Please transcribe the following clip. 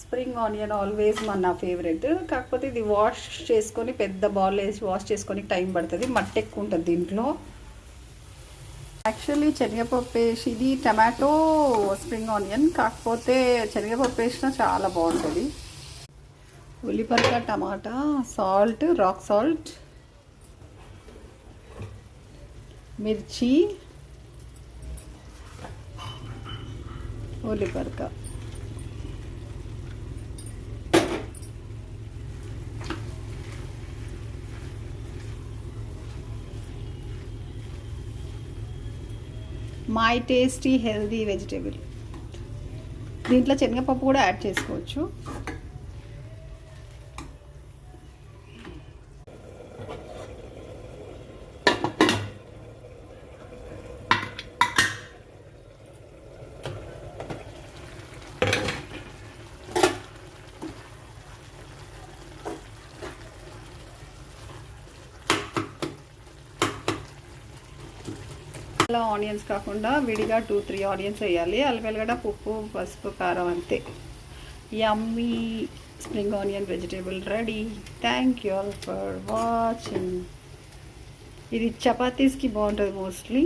Spring onion always నా favourite. కాకపోతే ఇది వాష్ చేసుకొని పెద్ద బౌల్ వేసి వాష్ చేసుకొని టైం పడుతుంది, మట్టి ఎక్కువ ఉంటుంది దీంట్లో. యాక్చువల్లీ శనగపప్పు వేసి ఇది టమాటో స్ప్రింగ్ ఆనియన్, కాకపోతే శనగపప్పు వేసినా చాలా బాగుంటుంది. ఉల్లిపరక, టమాటా, సాల్ట్, రాక్ సాల్ట్, మిర్చి, ఉల్లిపరక, మై టేస్టీ హెల్దీ వెజిటేబుల్. దీంట్లో శనగపప్పు కూడా యాడ్ చేసుకోవచ్చు. అలా ఆనియన్స్ కాకుండా విడిగా 2-3 ఆనియన్స్ వేయాలి. అల్లిగడ్డ, ఉప్పు, పసుపు, కారం, అంతే. Yummy spring onion vegetable ready. Thank you all for watching. ఇది చపాతీస్కి బాగుంటుంది మోస్ట్లీ.